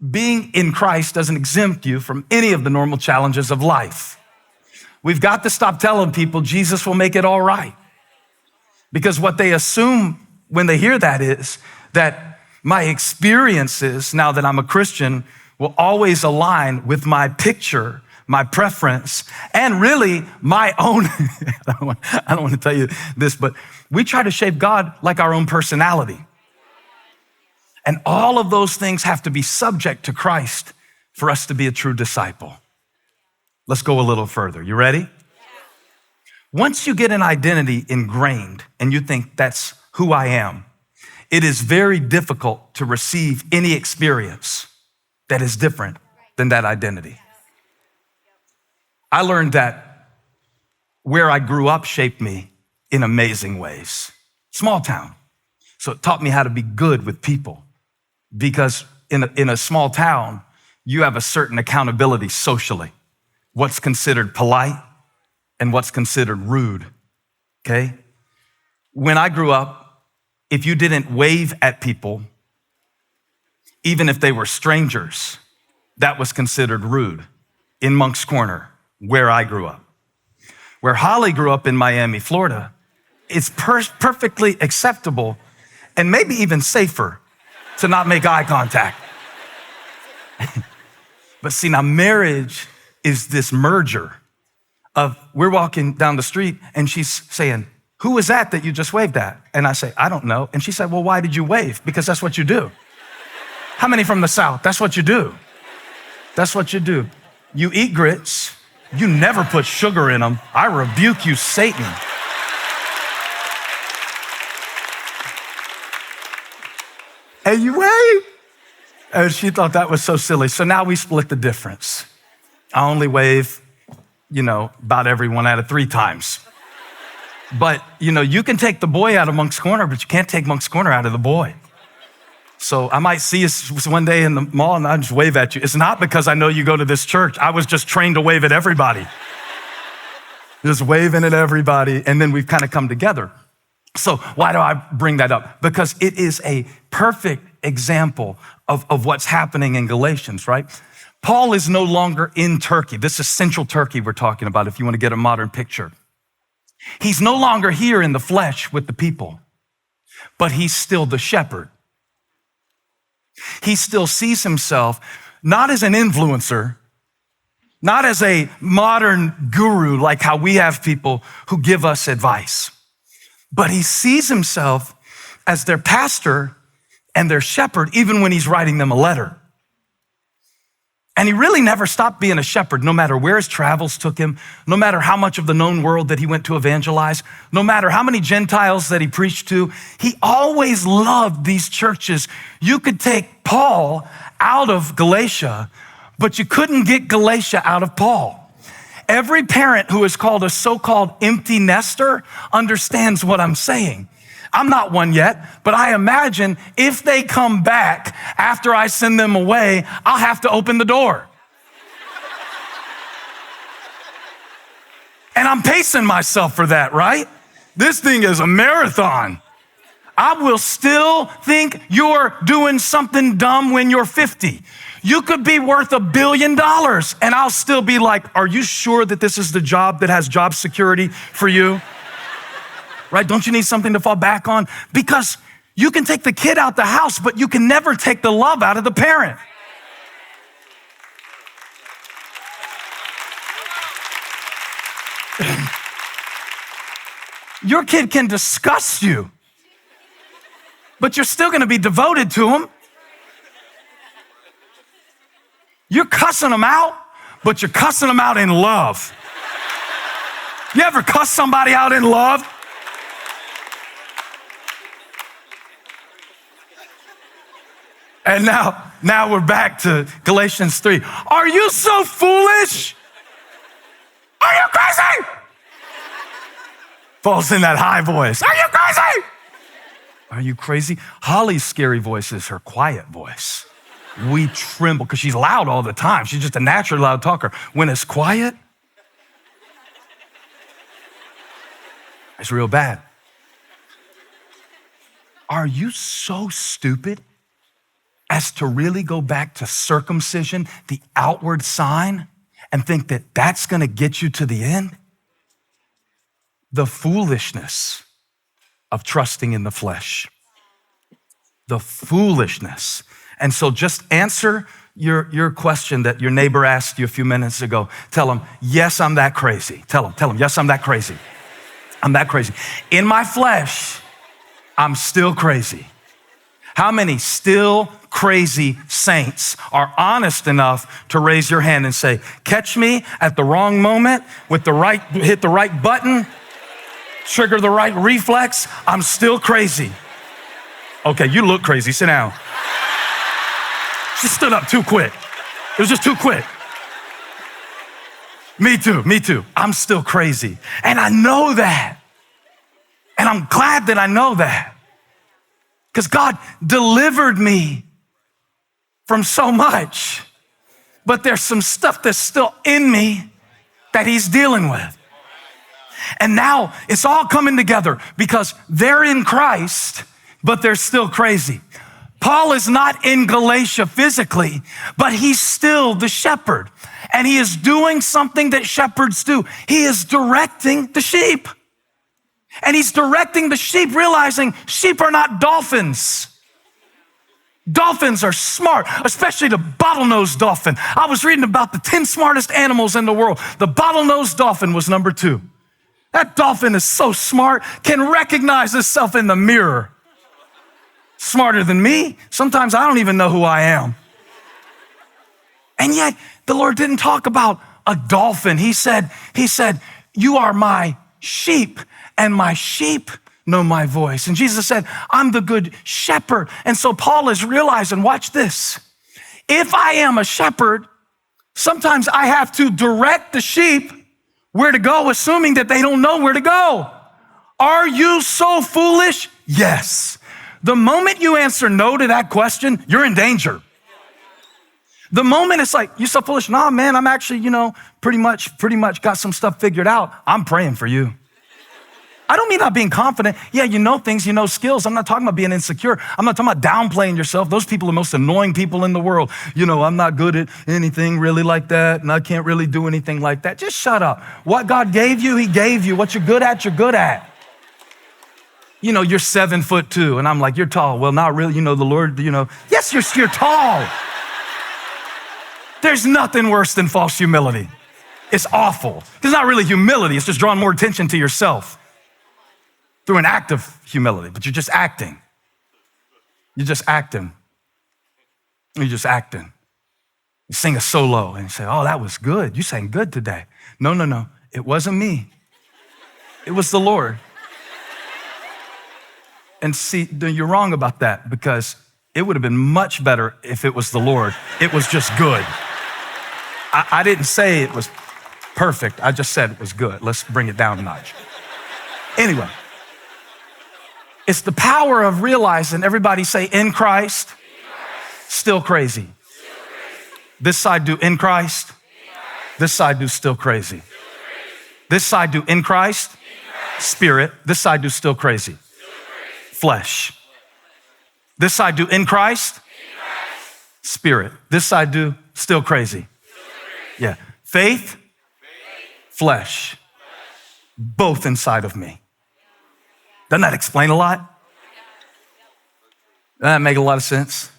being in Christ doesn't exempt you from any of the normal challenges of life. We've got to stop telling people Jesus will make it all right. Because what they assume when they hear that is that my experiences, now that I'm a Christian, will always align with my picture, my preference, and really my own. I don't want to tell you this, but we try to shape God like our own personality. And all of those things have to be subject to Christ for us to be a true disciple. Let's go a little further. You ready? Once you get an identity ingrained and you think that's who I am, it is very difficult to receive any experience that is different than that identity. I learned that where I grew up shaped me in amazing ways. Small town. So it taught me how to be good with people. Because in a small town, you have a certain accountability socially. What's considered polite and what's considered rude, okay? When I grew up, if you didn't wave at people, even if they were strangers, that was considered rude in Moncks Corner, where I grew up. Where Holly grew up in Miami, Florida, it's perfectly acceptable and maybe even safer to not make eye contact. But see, now marriage is this merger of we're walking down the street and she's saying, who is that you just waved at? And I say, I don't know. And she said, well, why did you wave? Because that's what you do. How many from the South? That's what you do. That's what you do. You eat grits. You never put sugar in them. I rebuke you, Satan. And you wave. And she thought that was so silly. So now we split the difference. I only wave, about every 1 out of 3 times. But, you can take the boy out of Moncks Corner, but you can't take Moncks Corner out of the boy. So I might see you one day in the mall and I just wave at you. It's not because I know you go to this church. I was just trained to wave at everybody. Just waving at everybody. And then we've kind of come together. So why do I bring that up? Because it is a perfect example of what's happening in Galatians, right? Paul is no longer in Turkey. This is central Turkey we're talking about, if you want to get a modern picture. He's no longer here in the flesh with the people, but he's still the shepherd. He still sees himself not as an influencer, not as a modern guru like how we have people who give us advice, but he sees himself as their pastor and their shepherd, even when he's writing them a letter. And he really never stopped being a shepherd, no matter where his travels took him, no matter how much of the known world that he went to evangelize, no matter how many Gentiles that he preached to. He always loved these churches. You could take Paul out of Galatia, but you couldn't get Galatia out of Paul. Every parent who is called a so-called empty nester understands what I'm saying. I'm not one yet, but I imagine if they come back after I send them away, I'll have to open the door. And I'm pacing myself for that, right? This thing is a marathon. I will still think you're doing something dumb when you're 50. You could be worth $1 billion and I'll still be like, are you sure that this is the job that has job security for you? Right? Don't you need something to fall back on? Because you can take the kid out the house, but you can never take the love out of the parent. Your kid can disgust you, but you're still going to be devoted to him. You're cussing them out, but you're cussing them out in love. You ever cuss somebody out in love? And now we're back to Galatians 3. Are you so foolish? Are you crazy? Falls in that high voice. Are you crazy? Are you crazy? Holly's scary voice is her quiet voice. We tremble because she's loud all the time. She's just a naturally loud talker. When it's quiet, it's real bad. Are you so stupid? as to really go back to circumcision, the outward sign, and think that that's gonna get you to the end? The foolishness of trusting in the flesh. The foolishness. And so just answer your question that your neighbor asked you a few minutes ago. Tell him, yes, I'm that crazy. Tell him, yes, I'm that crazy. I'm that crazy. In my flesh, I'm still crazy. How many still crazy saints are honest enough to raise your hand and say, catch me at the wrong moment with hit the right button, trigger the right reflex, I'm still crazy. Okay, you look crazy, sit down. She stood up too quick. It was just too quick. Me too. I'm still crazy. And I know that. And I'm glad that I know that. Because God delivered me from so much. But there's some stuff that's still in me that he's dealing with. And now it's all coming together because they're in Christ, but they're still crazy. Paul is not in Galatia physically, but he's still the shepherd. And he is doing something that shepherds do. He is directing the sheep. And he's directing the sheep, realizing sheep are not dolphins. Dolphins are smart, especially the bottlenose dolphin. I was reading about the 10 smartest animals in the world. The bottlenose dolphin was number 2. That dolphin is so smart, can recognize itself in the mirror. Smarter than me. Sometimes I don't even know who I am. And yet the Lord didn't talk about a dolphin. He said, you are my sheep and my sheep know my voice. And Jesus said, I'm the good shepherd. And so Paul is realizing, watch this. If I am a shepherd, sometimes I have to direct the sheep where to go, assuming that they don't know where to go. Are you so foolish? Yes. The moment you answer no to that question, you're in danger. The moment it's like, you so foolish. Nah, man, I'm actually, pretty much got some stuff figured out. I'm praying for you. I don't mean not being confident. Yeah, you know things, you know skills. I'm not talking about being insecure. I'm not talking about downplaying yourself. Those people are the most annoying people in the world. I'm not good at anything really like that, and I can't really do anything like that. Just shut up. What God gave you, he gave you. What you're good at, you're good at. You're 7'2", and I'm like, you're tall. Well, not really. The Lord, yes, you're tall. There's nothing worse than false humility. It's awful. It's not really humility. It's just drawing more attention to yourself through an act of humility, but you're just acting. You're just acting. You're just acting. You sing a solo and you say, oh, that was good. You sang good today. No. It wasn't me. It was the Lord. And see, you're wrong about that because it would have been much better if it was the Lord. It was just good. I didn't say it was perfect. I just said it was good. Let's bring it down a notch. Anyway, it's the power of realizing, everybody say, in Christ, still crazy. This side do in Christ. This side do still crazy. This side do in Christ, spirit. This side do still crazy. Flesh. This side do in Christ, spirit. This side do still crazy. Yeah. Faith, flesh, both inside of me. Doesn't that explain a lot? Doesn't that make a lot of sense?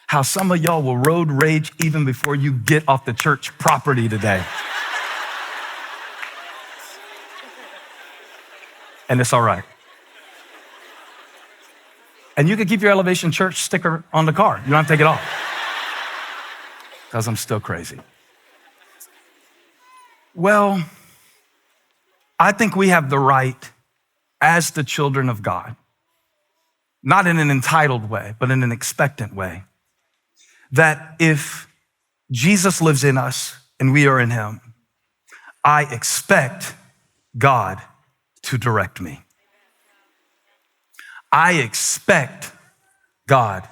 How some of y'all will road rage even before you get off the church property today. And it's all right. And you can keep your Elevation Church sticker on the car. You don't have to take it off. Because I'm still crazy. Well, I think we have the right as the children of God, not in an entitled way, but in an expectant way, that if Jesus lives in us and we are in him, I expect God to direct me. I expect God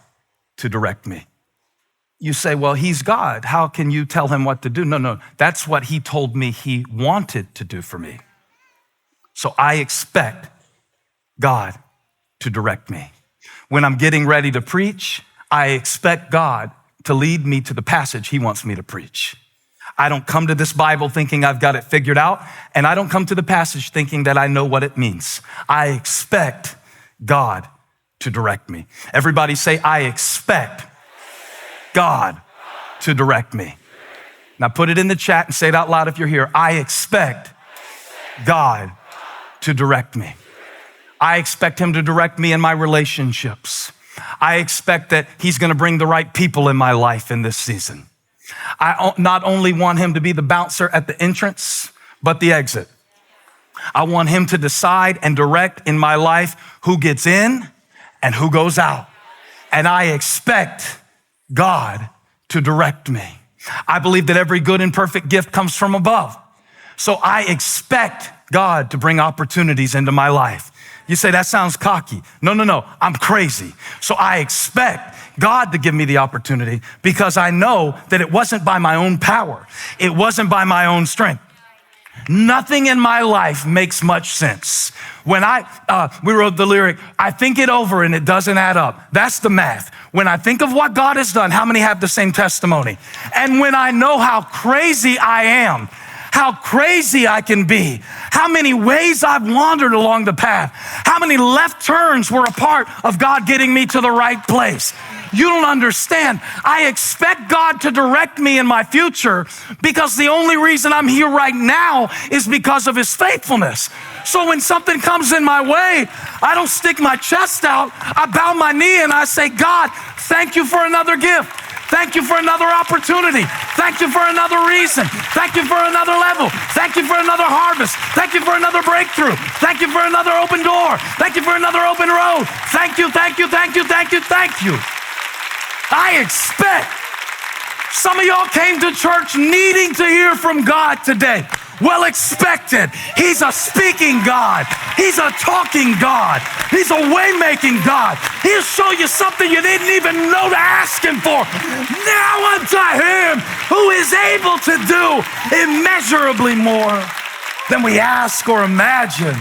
to direct me. You say, well, he's God. How can you tell him what to do? No, that's what he told me he wanted to do for me. So I expect God to direct me. When I'm getting ready to preach, I expect God to lead me to the passage he wants me to preach. I don't come to this Bible thinking I've got it figured out, and I don't come to the passage thinking that I know what it means. I expect God to direct me. Everybody say, I expect God to direct me. Now put it in the chat and say it out loud if you're here. I expect God to direct me. I expect him to direct me in my relationships. I expect that he's gonna bring the right people in my life in this season. I not only want him to be the bouncer at the entrance, but the exit. I want him to decide and direct in my life who gets in and who goes out. And I expect God to direct me. I believe that every good and perfect gift comes from above. So I expect God to bring opportunities into my life. You say, that sounds cocky. No, I'm crazy. So I expect God to give me the opportunity because I know that it wasn't by my own power. It wasn't by my own strength. Nothing in my life makes much sense. When we wrote the lyric, I think it over and it doesn't add up. That's the math. When I think of what God has done, how many have the same testimony? And when I know how crazy I am, how crazy I can be, how many ways I've wandered along the path, how many left turns were a part of God getting me to the right place. You don't understand. I expect God to direct me in my future because the only reason I'm here right now is because of his faithfulness. So when something comes in my way, I don't stick my chest out. I bow my knee and I say, God, thank you for another gift. Thank you for another opportunity. Thank you for another reason. Thank you for another level. Thank you for another harvest. Thank you for another breakthrough. Thank you for another open door. Thank you for another open road. Thank you, thank you, thank you, thank you, thank you. I expect. Some of y'all came to church needing to hear from God today. Well expected. He's a speaking God. He's a talking God. He's a way-making God. He'll show you something you didn't even know to ask him for. Now unto him who is able to do immeasurably more than we ask or imagine.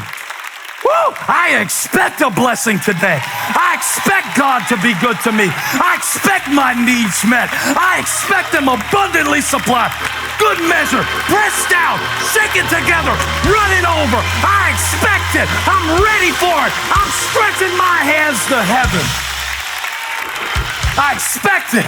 Woo! I expect a blessing today. I expect God to be good to me. I expect my needs met. I expect him abundantly supplied. Good measure, pressed down, shaken together, running over. I expect it. I'm ready for it. I'm stretching my hands to heaven. I expect it.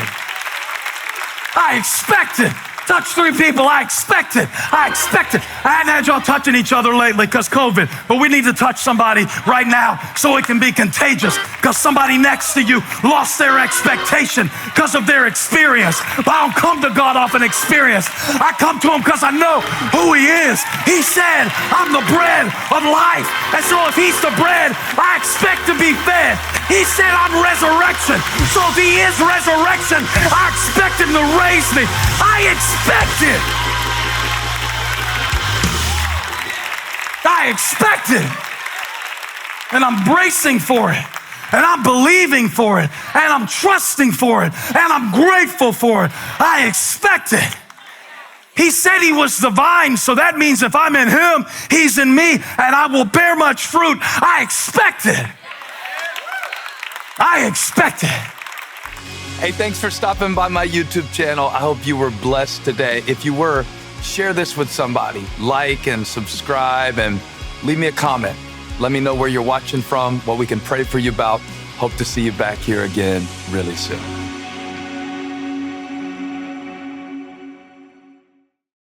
I expect it. Touch 3 people. I expect it. I expect it. I hadn't had y'all touching each other lately because COVID, but we need to touch somebody right now so it can be contagious because somebody next to you lost their expectation because of their experience. But I don't come to God off an experience. I come to him because I know who he is. He said, I'm the bread of life. And so if he's the bread, I expect to be fed. He said, I'm resurrection. So if he is resurrection, I expect him to raise me. I expect it. I expect it. And I'm bracing for it. And I'm believing for it. And I'm trusting for it. And I'm grateful for it. I expect it. He said he was the vine, so that means if I'm in him, he's in me, and I will bear much fruit. I expect it. I expect it. Hey, thanks for stopping by my YouTube channel. I hope you were blessed today. If you were, share this with somebody. Like and subscribe and leave me a comment. Let me know where you're watching from, what we can pray for you about. Hope to see you back here again really soon.